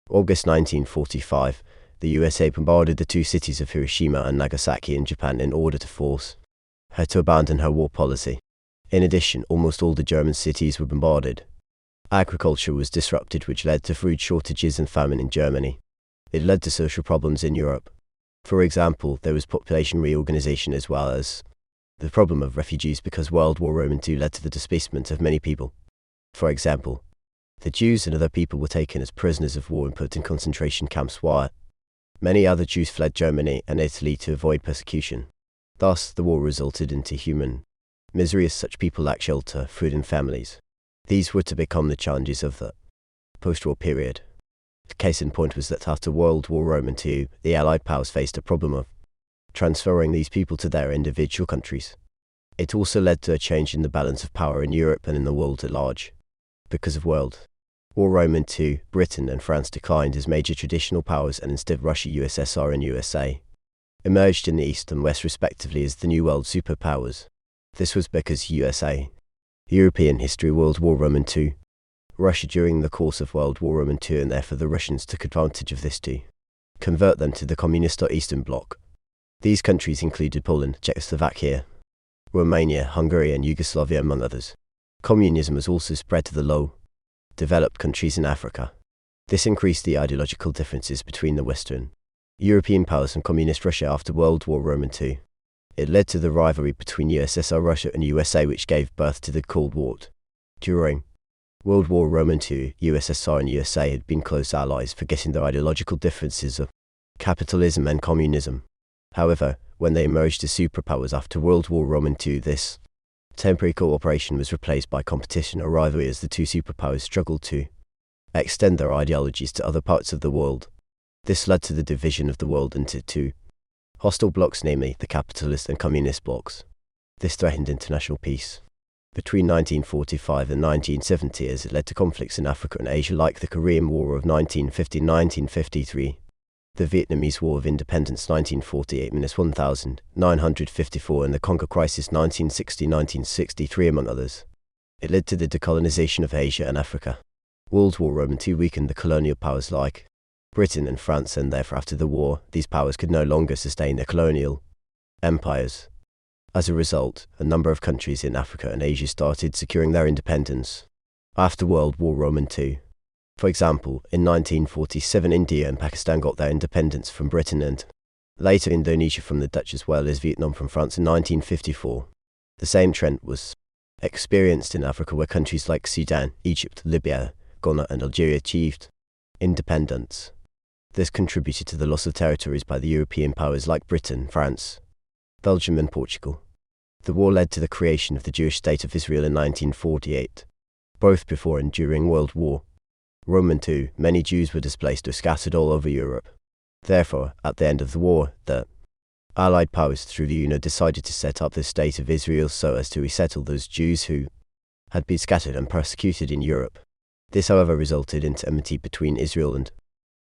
August 1945, the USA bombarded the two cities of Hiroshima and Nagasaki in Japan in order to force her to abandon her war policy. In addition, almost all the German cities were bombarded. Agriculture was disrupted, which led to food shortages and famine in Germany. It led to social problems in Europe. For example, there was population reorganization as well as the problem of refugees, because World War II led to the displacement of many people. For example, the Jews and other people were taken as prisoners of war and put in concentration camps, while many other Jews fled Germany and Italy to avoid persecution. Thus, the war resulted into human misery as such people lacked shelter, food and families. These were to become the challenges of the post-war period. The case in point was that after World War II, the Allied powers faced a problem of transferring these people to their individual countries. It also led to a change in the balance of power in Europe and in the world at large. Because of World War II, Britain and France declined as major traditional powers, and instead Russia, USSR and USA emerged in the East and West respectively as the new world superpowers. This was because USA, European history, World War II, Russia during the course of World War II, and therefore the Russians took advantage of this to convert them to the communist or Eastern Bloc. These countries included Poland, Czechoslovakia, Romania, Hungary and Yugoslavia, among others. Communism was also spread to the low-developed countries in Africa. This increased the ideological differences between the Western European powers and Communist Russia after World War II. It led to the rivalry between USSR Russia and USA, which gave birth to the Cold War. During World War II, USSR and USA had been close allies, forgetting their ideological differences of capitalism and communism. However, when they emerged as superpowers after World War II, this temporary cooperation was replaced by competition or rivalry as the two superpowers struggled to extend their ideologies to other parts of the world. This led to the division of the world into two hostile blocs, namely the capitalist and communist blocs. This threatened international peace between 1945 and 1970, as it led to conflicts in Africa and Asia like the Korean War of 1950-1953, the Vietnamese War of Independence 1948-1954, and the Congo Crisis 1960-1963, among others. It led to the decolonization of Asia and Africa. World War II weakened the colonial powers like Britain and France, and therefore after the war, these powers could no longer sustain their colonial empires. As a result, a number of countries in Africa and Asia started securing their independence after World War II. For example, in 1947, India and Pakistan got their independence from Britain, and later Indonesia from the Dutch, as well as Vietnam from France in 1954. The same trend was experienced in Africa, where countries like Sudan, Egypt, Libya, Ghana and Algeria achieved independence. This contributed to the loss of territories by the European powers like Britain, France, Belgium and Portugal. The war led to the creation of the Jewish state of Israel in 1948. Both before and during World War II, many Jews were displaced or scattered all over Europe. Therefore, at the end of the war, the Allied powers through the UNO decided to set up the state of Israel so as to resettle those Jews who had been scattered and persecuted in Europe. This, however, resulted in enmity between Israel and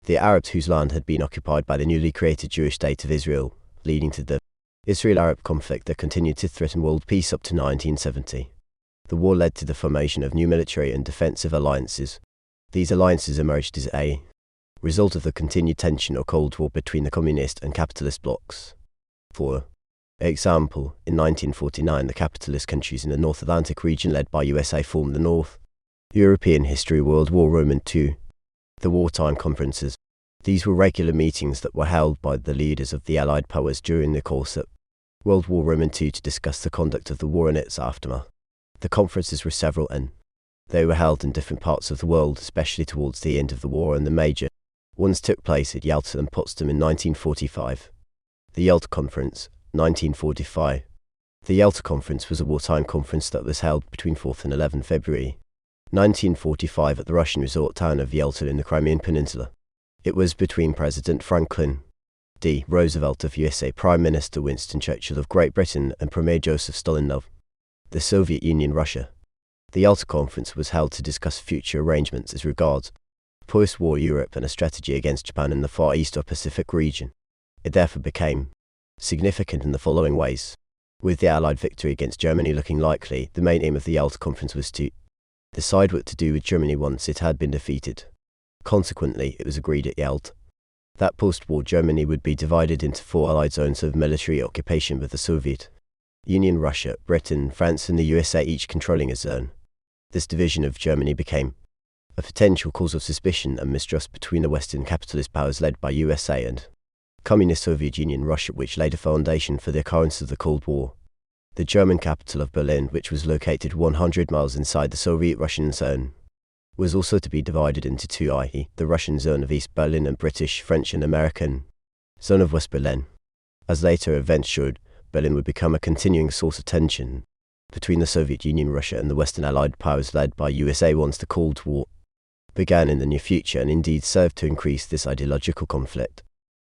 the Arabs, whose land had been occupied by the newly created Jewish state of Israel, leading to the Israel-Arab conflict that continued to threaten world peace up to 1970. The war led to the formation of new military and defensive alliances. These alliances emerged as a result of the continued tension or Cold War between the communist and capitalist blocs. For example, in 1949, the capitalist countries in the North Atlantic region led by USA formed the North European History World War II, the wartime conferences. These were regular meetings that were held by the leaders of the Allied powers during the course of World War II to discuss the conduct of the war and its aftermath. The conferences were several and they were held in different parts of the world, especially towards the end of the war, and the major ones took place at Yalta and Potsdam in 1945. The Yalta Conference, 1945. The Yalta Conference was a wartime conference that was held between 4th and 11th February 1945 at the Russian resort town of Yalta in the Crimean Peninsula. It was between President Franklin D. Roosevelt of USA, Prime Minister Winston Churchill of Great Britain, and Premier Joseph Stalin of the Soviet Union, Russia. The Yalta Conference was held to discuss future arrangements as regards post-war Europe and a strategy against Japan in the Far East or Pacific region. It therefore became significant in the following ways. With the Allied victory against Germany looking likely, the main aim of the Yalta Conference was to decide what to do with Germany once it had been defeated. Consequently, it was agreed at Yalta that post-war Germany would be divided into 4 Allied zones of military occupation, with the Soviet Union, Russia, Britain, France and the USA each controlling a zone. This division of Germany became a potential cause of suspicion and mistrust between the Western capitalist powers led by USA and Communist Soviet Union, Russia, which laid a foundation for the occurrence of the Cold War. The German capital of Berlin, which was located 100 miles inside the Soviet-Russian zone, was also to be divided into 2, i.e. the Russian zone of East Berlin and British, French and American zone of West Berlin. As later events showed, Berlin would become a continuing source of tension between the Soviet Union, Russia and the Western Allied powers led by USA once the Cold War began in the near future, and indeed served to increase this ideological conflict.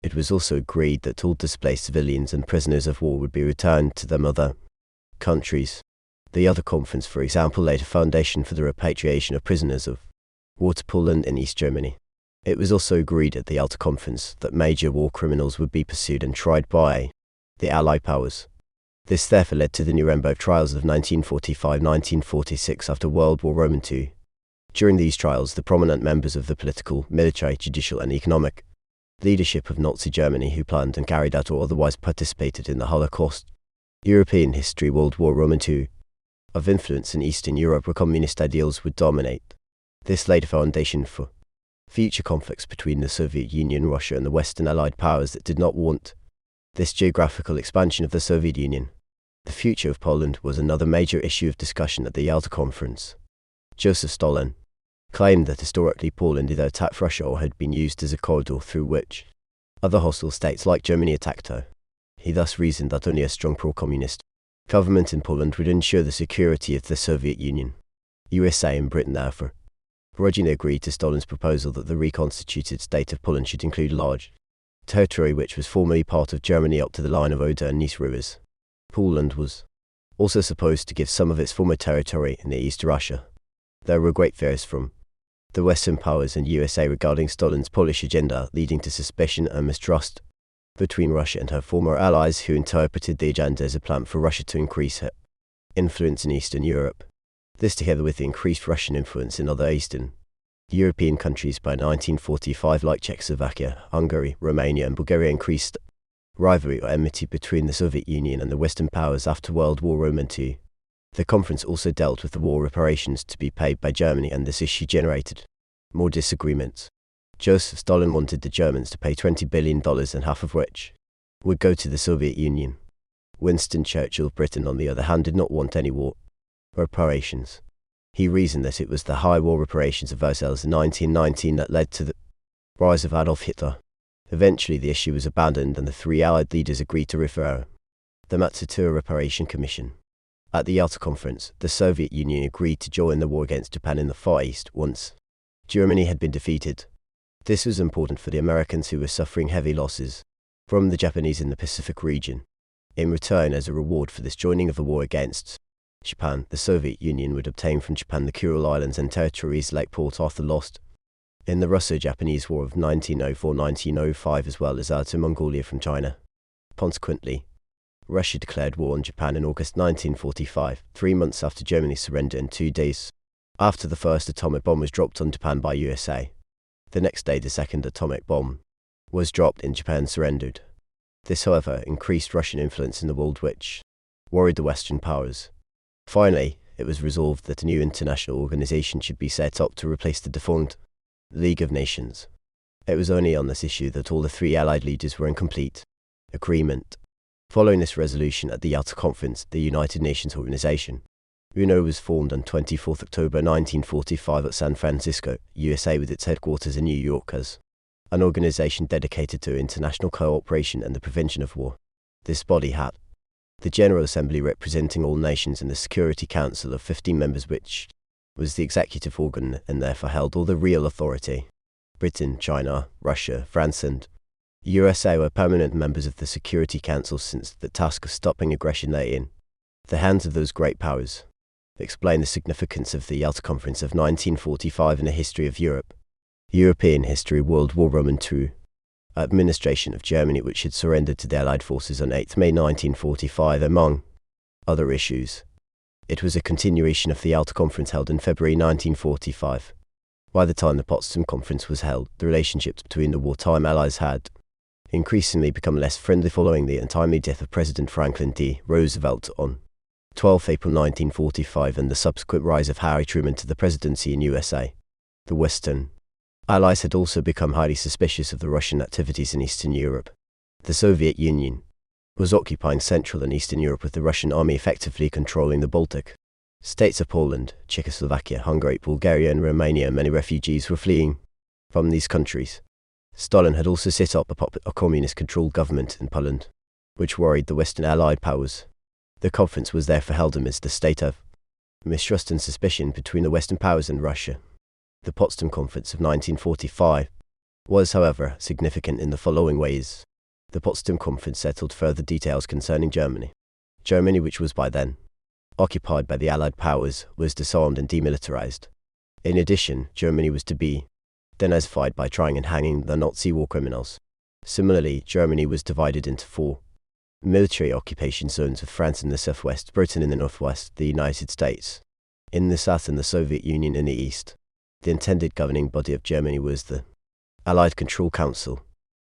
It was also agreed that all displaced civilians and prisoners of war would be returned to their mother countries. The Yalta Conference, for example, laid a foundation for the repatriation of prisoners of war to Poland and East Germany. It was also agreed at the Yalta Conference that major war criminals would be pursued and tried by the Allied powers. This therefore led to the Nuremberg trials of 1945-1946 after World War II. During these trials, the prominent members of the political, military, judicial and economic leadership of Nazi Germany who planned and carried out or otherwise participated in the Holocaust, European history, World War II, of influence in Eastern Europe where communist ideals would dominate. This laid a foundation for future conflicts between the Soviet Union, Russia and the Western Allied powers that did not want this geographical expansion of the Soviet Union. The future of Poland was another major issue of discussion at the Yalta Conference. Joseph Stalin claimed that historically Poland either attacked Russia or had been used as a corridor through which other hostile states like Germany attacked her. He thus reasoned that only a strong pro-communist government in Poland would ensure the security of the Soviet Union. USA and Britain therefore grudgingly agreed to Stalin's proposal that the reconstituted state of Poland should include large territory which was formerly part of Germany up to the line of Oder and Neisse rivers. Poland was also supposed to give some of its former territory in the east to Russia. There were great fears from the Western powers and USA regarding Stalin's Polish agenda, leading to suspicion and mistrust between Russia and her former allies, who interpreted the agenda as a plan for Russia to increase her influence in Eastern Europe. This, together with the increased Russian influence in other Eastern European countries by 1945 like Czechoslovakia, Hungary, Romania and Bulgaria, increased rivalry or enmity between the Soviet Union and the Western powers after World War II. The conference also dealt with the war reparations to be paid by Germany, and this issue generated more disagreements. Joseph Stalin wanted the Germans to pay $20 billion, and half of which would go to the Soviet Union. Winston Churchill of Britain, on the other hand, did not want any war reparations. He reasoned that it was the high war reparations of Versailles in 1919 that led to the rise of Adolf Hitler. Eventually the issue was abandoned and the 3 Allied leaders agreed to refer the matter to a reparation commission. At the Yalta Conference, the Soviet Union agreed to join the war against Japan in the Far East once Germany had been defeated. This was important for the Americans, who were suffering heavy losses from the Japanese in the Pacific region. In return, as a reward for this joining of the war against Japan, the Soviet Union would obtain from Japan the Kuril Islands and territories like Port Arthur lost in the Russo-Japanese War of 1904-1905, as well as Outer Mongolia from China. Consequently, Russia declared war on Japan in August 1945, 3 months after Germany's surrender and 2 days after the first atomic bomb was dropped on Japan by USA. The next day, the second atomic bomb was dropped and Japan surrendered. This, however, increased Russian influence in the world, which worried the Western powers. Finally, it was resolved that a new international organization should be set up to replace the defunct League of Nations. It was only on this issue that all the 3 Allied leaders were in complete agreement. Following this resolution at the Yalta Conference, the United Nations Organization UNO was formed on 24 October 1945 at San Francisco, USA, with its headquarters in New York as an organization dedicated to international cooperation and the prevention of war. This body had the General Assembly representing all nations and the Security Council of 15 members, which was the executive organ and therefore held all the real authority. Britain, China, Russia, France and USA were permanent members of the Security Council, since the task of stopping aggression lay in the hands of those great powers. Explain the significance of the Yalta Conference of 1945 in the history of Europe. European history. World War II. Administration of Germany, which had surrendered to the Allied forces on 8 May 1945, among other issues. It was a continuation of the Yalta Conference held in February 1945. By the time the Potsdam Conference was held, the relationships between the wartime allies had increasingly become less friendly following the untimely death of President Franklin D. Roosevelt on 12 April 1945 and the subsequent rise of Harry Truman to the presidency in USA. The Western Allies had also become highly suspicious of the Russian activities in Eastern Europe. The Soviet Union was occupying Central and Eastern Europe, with the Russian army effectively controlling the Baltic states of Poland, Czechoslovakia, Hungary, Bulgaria and Romania. Many refugees were fleeing from these countries. Stalin had also set up a communist-controlled government in Poland, which worried the Western Allied powers. The conference was therefore held amidst a state of mistrust and suspicion between the Western powers and Russia. The Potsdam Conference of 1945 was, however, significant in the following ways. The Potsdam Conference settled further details concerning Germany. Germany, which was by then occupied by the Allied powers, was disarmed and demilitarized. In addition, Germany was to be denazified by trying and hanging the Nazi war criminals. Similarly, Germany was divided into 4 military occupation zones, with France in the southwest, Britain in the northwest, the United States in the south and the Soviet Union in the east. The intended governing body of Germany was the Allied Control Council.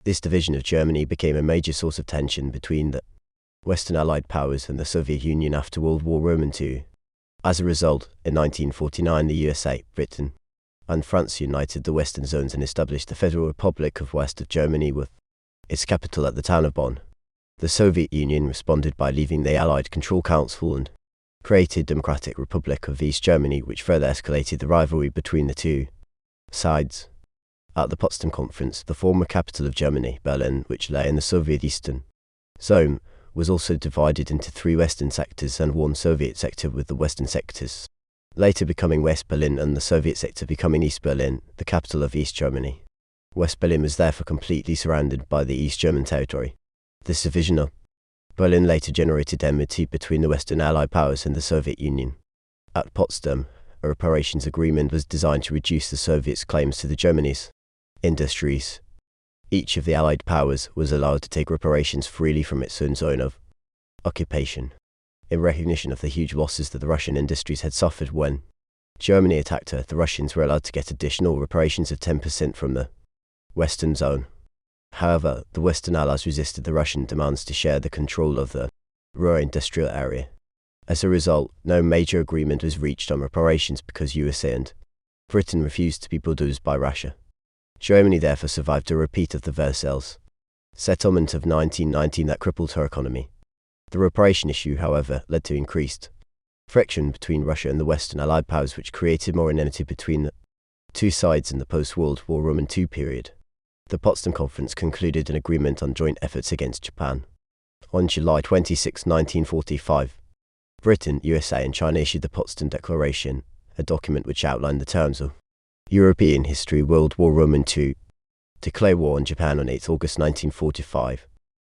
This division of Germany became a major source of tension between the Western Allied powers and the Soviet Union after World War II. As a result, in 1949 the USA, Britain, and France united the Western zones and established the Federal Republic of West of Germany with its capital at the town of Bonn. The Soviet Union responded by leaving the Allied Control Council and created Democratic Republic of East Germany, which further escalated the rivalry between the two sides. At the Potsdam Conference, the former capital of Germany, Berlin, which lay in the Soviet Eastern Zone, was also divided into 3 Western sectors and 1 Soviet sector, with the Western sectors later becoming West Berlin and the Soviet sector becoming East Berlin, the capital of East Germany. West Berlin was therefore completely surrounded by the East German territory. This division of Berlin later generated enmity between the Western Allied powers and the Soviet Union. At Potsdam, a reparations agreement was designed to reduce the Soviets' claims to the Germany's industries. Each of the Allied powers was allowed to take reparations freely from its own zone of occupation. In recognition of the huge losses that the Russian industries had suffered when Germany attacked her, the Russians were allowed to get additional reparations of 10% from the Western Zone. However, the Western Allies resisted the Russian demands to share the control of the Ruhr industrial area. As a result, no major agreement was reached on reparations because USA and Britain refused to be bulldozed by Russia. Germany therefore survived a repeat of the Versailles settlement of 1919 that crippled her economy. The reparation issue, however, led to increased friction between Russia and the Western Allied powers, which created more enmity between the two sides in the post-World War II period. The Potsdam Conference concluded an agreement on joint efforts against Japan. On July 26, 1945, Britain, USA and China issued the Potsdam Declaration, a document which outlined the terms of European history. World War II. Declare war on Japan on 8 August 1945.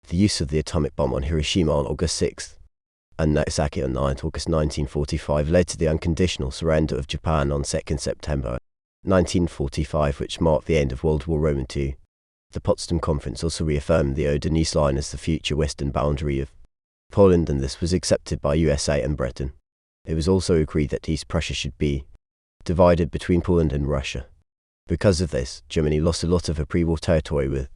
The use of the atomic bomb on Hiroshima on August 6 and Nagasaki on 9 August 1945 led to the unconditional surrender of Japan on 2 September 1945, which marked the end of World War II. The Potsdam Conference also reaffirmed the Oder-Neisse line as the future western boundary of Poland, and this was accepted by USA and Britain. It was also agreed that East Prussia should be divided between Poland and Russia. Because of this, Germany lost a lot of her pre-war territory, with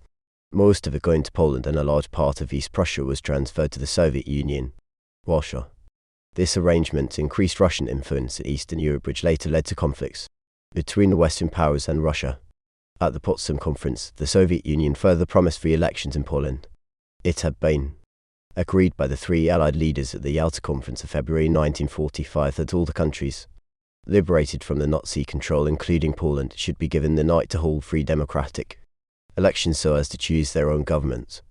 most of it going to Poland, and a large part of East Prussia was transferred to the Soviet Union, Warsaw. This arrangement increased Russian influence in Eastern Europe, which later led to conflicts between the Western powers and Russia. At the Potsdam Conference, the Soviet Union further promised free elections in Poland. It had been agreed by the three Allied leaders at the Yalta Conference of February 1945 that all the countries liberated from the Nazi control, including Poland, should be given the right to hold free democratic elections so as to choose their own governments.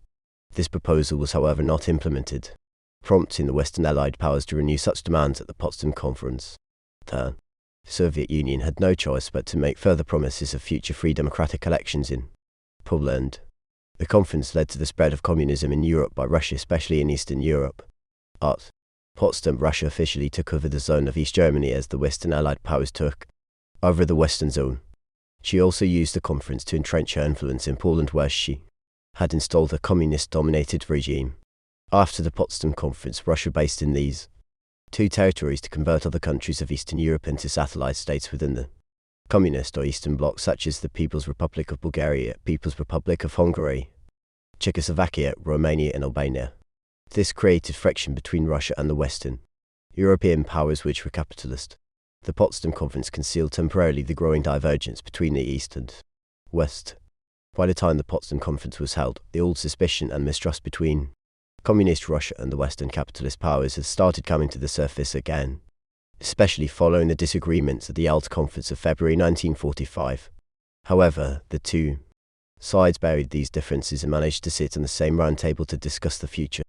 This proposal was, however, not implemented, prompting the Western Allied powers to renew such demands at the Potsdam Conference. The Soviet Union had no choice but to make further promises of future free democratic elections in Poland. The conference led to the spread of communism in Europe by Russia, especially in Eastern Europe. At Potsdam, Russia officially took over the zone of East Germany as the Western Allied powers took over the Western zone. She also used the conference to entrench her influence in Poland, where she had installed a communist-dominated regime. After the Potsdam Conference, Russia based in these two territories to convert other countries of Eastern Europe into satellite states within the Communist or Eastern Bloc, such as the People's Republic of Bulgaria, People's Republic of Hungary, Czechoslovakia, Romania and Albania. This created friction between Russia and the Western European powers, which were capitalist. The Potsdam Conference concealed temporarily the growing divergence between the East and West. By the time the Potsdam Conference was held, the old suspicion and mistrust between Communist Russia and the Western capitalist powers had started coming to the surface again, especially following the disagreements at the Yalta Conference of February 1945. However, the two sides buried these differences and managed to sit on the same round table to discuss the future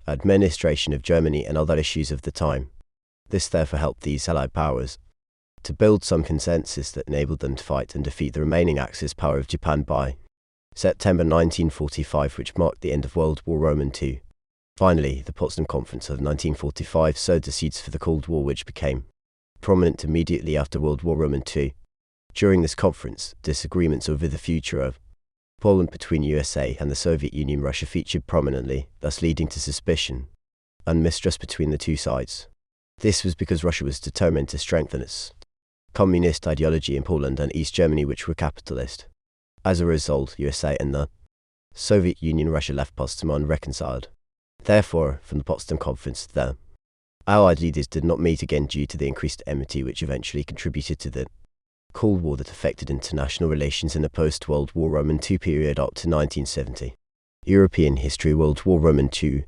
administration of Germany and other issues of the time. This therefore helped these Allied powers to build some consensus that enabled them to fight and defeat the remaining Axis power of Japan by September 1945, which marked the end of World War II. Finally, the Potsdam Conference of 1945 sowed the seeds for the Cold War, which became prominent immediately after World War II. During this conference, disagreements over the future of Poland between USA and the Soviet Union and Russia featured prominently, thus leading to suspicion and mistrust between the two sides. This was because Russia was determined to strengthen its communist ideology in Poland and East Germany, which were capitalist. As a result, USA and the Soviet Union and Russia left Potsdam unreconciled. Therefore, from the Potsdam Conference, the Allied leaders did not meet again due to the increased enmity, which eventually contributed to the Cold War that affected international relations in the post-World War II period up to 1970. European history. World War II